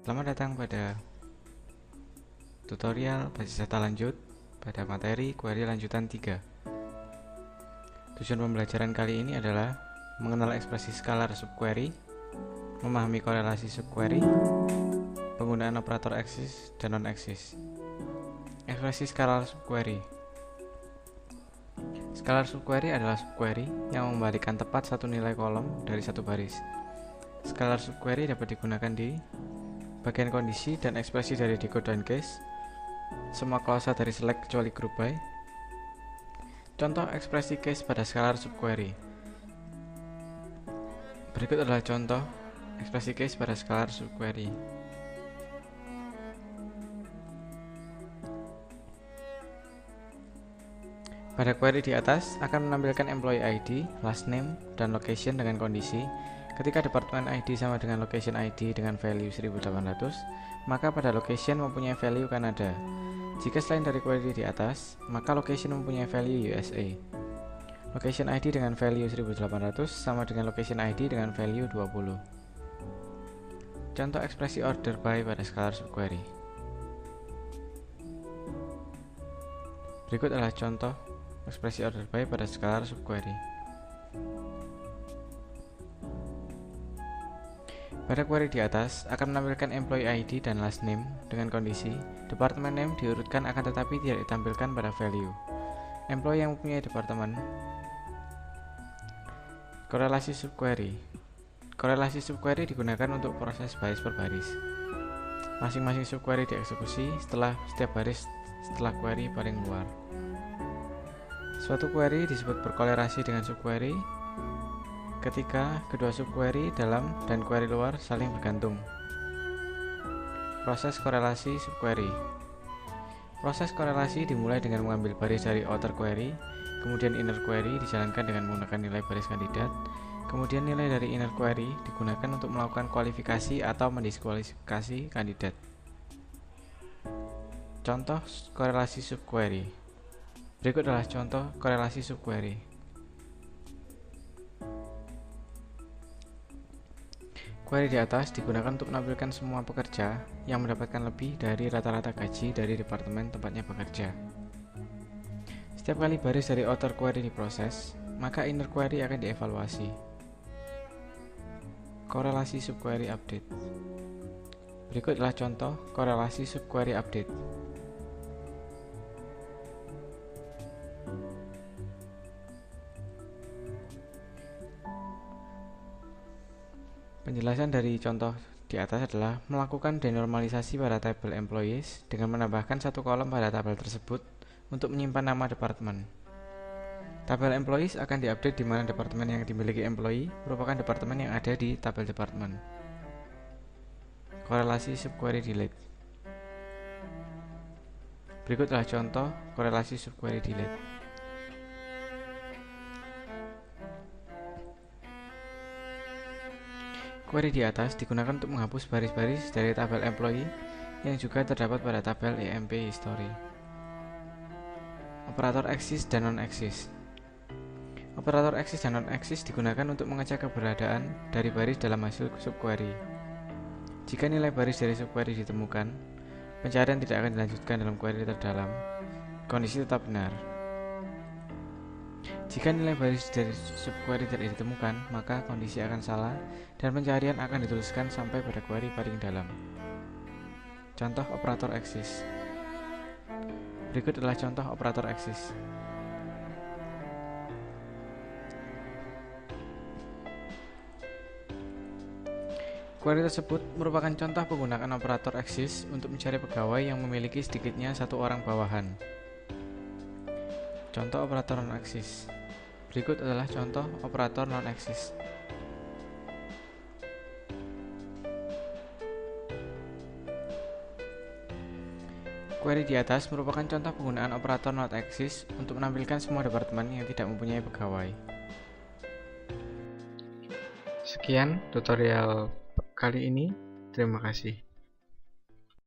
Selamat datang pada tutorial basis data lanjut pada materi query lanjutan 3. Tujuan pembelajaran kali ini adalah mengenal ekspresi skalar subquery, memahami korelasi subquery, penggunaan operator axis dan non-axis. Ekspresi skalar subquery. Skalar subquery adalah subquery yang membalikan tepat satu nilai kolom dari satu baris. Skalar subquery dapat digunakan di bagian kondisi dan ekspresi dari decode dan case, semua klausa dari select kecuali group by. Contoh ekspresi case pada skalar subquery. Berikut adalah contoh ekspresi case pada skalar subquery. Pada query di atas akan menampilkan employee ID, last name, dan location dengan kondisi ketika departemen ID sama dengan location ID dengan value 1800, maka pada location mempunyai value Kanada. Jika selain dari query di atas, maka location mempunyai value USA. Location ID dengan value 1800 sama dengan location ID dengan value 20. Contoh ekspresi order by pada skalar subquery. Berikut adalah contoh ekspresi order by pada skalar subquery. Pada query di atas akan menampilkan employee ID dan last name dengan kondisi department name diurutkan akan tetapi tidak ditampilkan pada value. Employee yang mempunyai departemen. Korelasi subquery. Korelasi subquery digunakan untuk proses baris per baris. Masing-masing subquery dieksekusi setelah setiap baris setelah query paling luar. Suatu query disebut berkorelasi dengan subquery ketika kedua subquery dalam dan query luar saling bergantung. Proses korelasi subquery. Proses korelasi dimulai dengan mengambil baris dari outer query, kemudian inner query dijalankan dengan menggunakan nilai baris kandidat, kemudian nilai dari inner query digunakan untuk melakukan kualifikasi atau mendiskualifikasi kandidat. Contoh korelasi subquery. Berikut adalah contoh korelasi subquery. Query di atas digunakan untuk menampilkan semua pekerja yang mendapatkan lebih dari rata-rata gaji dari departemen tempatnya bekerja. Setiap kali baris dari outer query diproses, maka inner query akan dievaluasi. Korelasi subquery update. Berikut adalah contoh korelasi subquery update. Penjelasan dari contoh di atas adalah melakukan denormalisasi pada tabel employees dengan menambahkan satu kolom pada tabel tersebut untuk menyimpan nama departemen. Tabel employees akan diupdate di mana departemen yang dimiliki employee merupakan departemen yang ada di tabel departemen. Korelasi subquery delete. Berikut adalah contoh korelasi subquery delete. Query di atas digunakan untuk menghapus baris-baris dari tabel employee yang juga terdapat pada tabel EMP history. Operator axis dan non-axis. Operator axis dan non-axis digunakan untuk mengecek keberadaan dari baris dalam hasil subquery. Jika nilai baris dari subquery ditemukan, pencarian tidak akan dilanjutkan dalam query terdalam. Kondisi tetap benar. Jika nilai baris dari subquery tidak ditemukan, maka kondisi akan salah dan pencarian akan dituliskan sampai pada query paling dalam. Contoh operator axis. Berikut adalah contoh operator axis. Query tersebut merupakan contoh penggunaan operator axis untuk mencari pegawai yang memiliki sedikitnya satu orang bawahan. Contoh operator non-axis. Berikut adalah contoh operator non-axis. Query di atas merupakan contoh penggunaan operator non-axis untuk menampilkan semua departemen yang tidak mempunyai pegawai. Sekian tutorial kali ini. Terima kasih.